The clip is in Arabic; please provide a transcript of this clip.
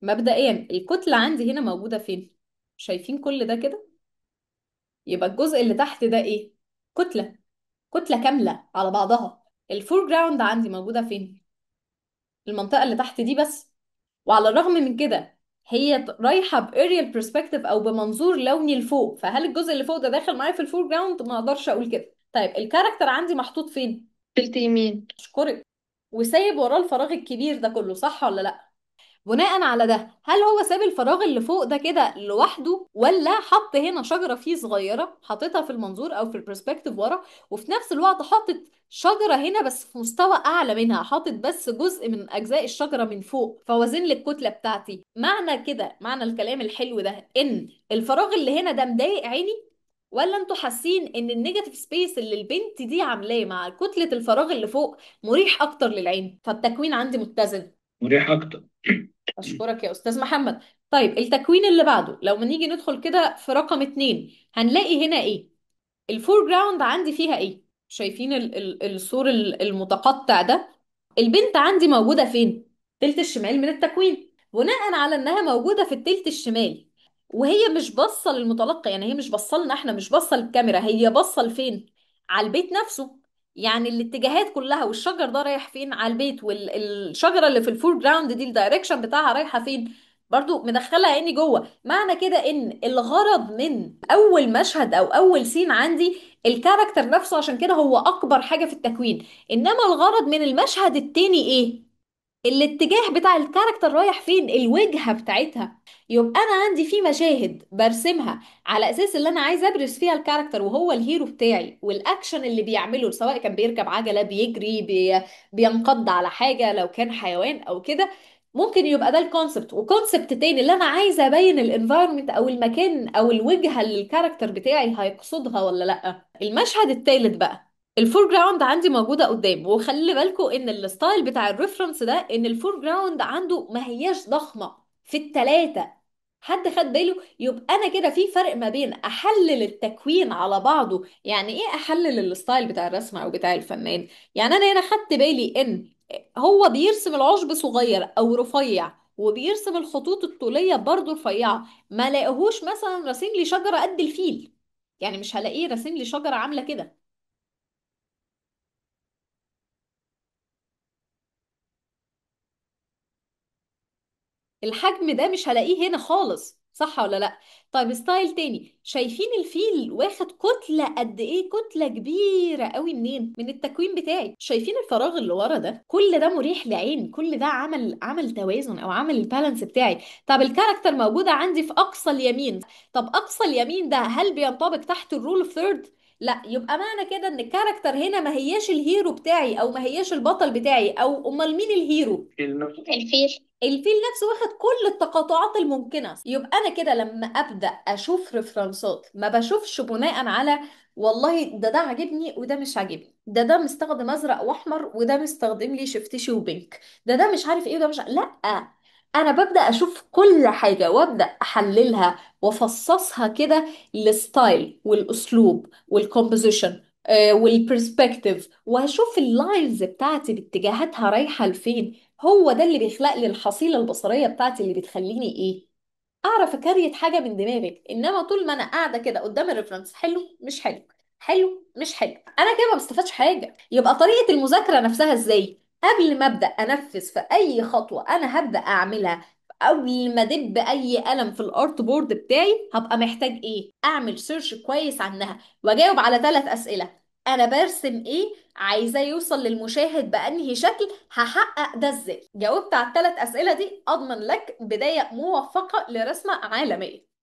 مبدئيا الكتلة عندي هنا موجودة فين؟ شايفين كل ده كده؟ يبقى الجزء اللي تحت ده ايه؟ كتلة. كتلة كاملة على بعضها. الفور جراوند عندي موجودة فين؟ المنطقة اللي تحت دي بس. وعلى الرغم من كده هي رايحة باريال برسبكتيف او بمنظور لوني لفوق، فهل الجزء اللي فوق ده داخل معايا في الفور جراوند؟ ما اقدرش اقول كده. طيب الكاركتر عندي محطوط فين؟ تلت يمين. اشكرك. وسايب وراه الفراغ الكبير ده كله، صح ولا لا؟ بناء على ده هل هو ساب الفراغ اللي فوق ده كده لوحده، ولا حط هنا شجرة فيه صغيرة حاططها في المنظور او في البرسبكتيف ورا، وفي نفس الوقت حاطط شجرة هنا بس في مستوى اعلى منها، حاطط بس جزء من اجزاء الشجرة من فوق فوازن لي الكتلة بتاعتي؟ معنى كده، معنى الكلام الحلو ده ان الفراغ اللي هنا ده مضايق عيني، ولا انتوا حاسين ان النيجاتيف سبيس اللي البنت دي عاملاه مع كتلة الفراغ اللي فوق مريح اكتر للعين، فالتكوين عندي متزن؟ مريح اكتر. أشكرك يا أستاذ محمد. طيب التكوين اللي بعده لو ما نيجي ندخل كده في رقم اتنين هنلاقي هنا إيه؟ الفور جراوند عندي فيها إيه؟ شايفين السور المتقطع ده؟ البنت عندي موجودة فين؟ تلت الشمال من التكوين. بناء على إنها موجودة في التلت الشمال وهي مش باصة للمتلقي، يعني هي مش باصة لنا احنا، مش باصة للكاميرا، هي باصة لفين؟ على البيت نفسه. يعني الاتجاهات كلها، والشجر ده رايح فين؟ على البيت، والشجرة اللي في الفور جراوند دي الدايركشن بتاعها رايحة فين؟ برضو مدخلة عيني جوه. معنى كده ان الغرض من اول مشهد او اول سين عندي الكاركتر نفسه، عشان كده هو اكبر حاجة في التكوين. انما الغرض من المشهد التاني ايه؟ الاتجاه بتاع الكاركتر رايح فين، الوجهة بتاعتها. يبقى انا عندي في مشاهد برسمها على اساس اللي انا عايزه ابرز فيها الكاركتر وهو الهيرو بتاعي، والاكشن اللي بيعمله سواء كان بيركب عجلة، بيجري، بينقض على حاجة لو كان حيوان او كده. ممكن يبقى ده الكونسبت. وكونسبت تاني اللي انا عايزه ابين الانفايرمنت او المكان او الوجهة اللي الكاركتر بتاعي هيقصدها ولا لا. المشهد التالت بقى، الفور جراوند عندي موجودة قدام، وخلي بالكم ان الستايل بتاع الريفرنس ده ان الفور جراوند عنده ما هياش ضخمة في التلاتة. حد خد باله؟ يبقى انا كده في فرق ما بين احلل التكوين على بعضه. يعني ايه احلل الستايل بتاع الرسم او بتاع الفنان؟ يعني انا هنا خدت بالي ان هو بيرسم العشب صغير او رفيع، وبيرسم الخطوط الطولية برضو رفيعة. ما لاقيهوش مثلا راسم لي شجرة قد الفيل، يعني مش هلاقيه راسم لي شجرة عاملة كده. الحجم ده مش هلاقيه هنا خالص، صح ولا لا؟ طيب ستايل تاني، شايفين الفيل واخد كتلة قد ايه؟ كتلة كبيرة قوي منين؟ من التكوين بتاعي. شايفين الفراغ اللي ورا ده؟ كل ده مريح لعين، كل ده عمل توازن او عمل البالانس بتاعي. طب الكاركتر موجودة عندي في اقصى اليمين. طب اقصى اليمين ده هل بينطبق تحت الرول اوف ثيرد؟ لا. يبقى معنى كده ان الكاركتر هنا ما هياش الهيرو بتاعي او ما هياش البطل بتاعي، او امال مين الهيرو؟ الفيل. الفيل نفسه واخد كل التقاطعات الممكنة. يبقى أنا كده لما أبدأ أشوف ريفرنسات ما بشوفش بناء على والله ده عاجبني وده مش عاجبني، ده مستخدم أزرق وأحمر وده مستخدم لي شفتشي وبينك، ده مش عارف إيه وده مش لا. أنا ببدأ أشوف كل حاجة وأبدأ أحللها وأفصصها كده للستايل والأسلوب والكومبوزيشن والبرسبكتيف، وهشوف اللاينز بتاعتي باتجاهاتها رايحة لفين. هو ده اللي بيخلق لي الحصيلة البصرية بتاعتي اللي بتخليني ايه، اعرف اكريت حاجة من دماغك. انما طول ما انا قاعدة كده قدام الريفرنس، حلو مش حلو، حلو مش حلو، انا كده ما بستفادش حاجة. يبقى طريقة المذاكرة نفسها ازاي؟ قبل ما ابدا انفذ في اي خطوة انا هبدا اعملها، قبل ما ادب اي قلم في الارت بورد بتاعي هبقى محتاج ايه؟ اعمل سيرش كويس عنها واجاوب على 3 اسئلة. انا برسم ايه؟ عايزاه يوصل للمشاهد بأنهي شكل؟ هحقق ده ازاي؟ جاوبت على ال3 أسئلة دي، أضمن لك بداية موفقة لرسمة عالمية.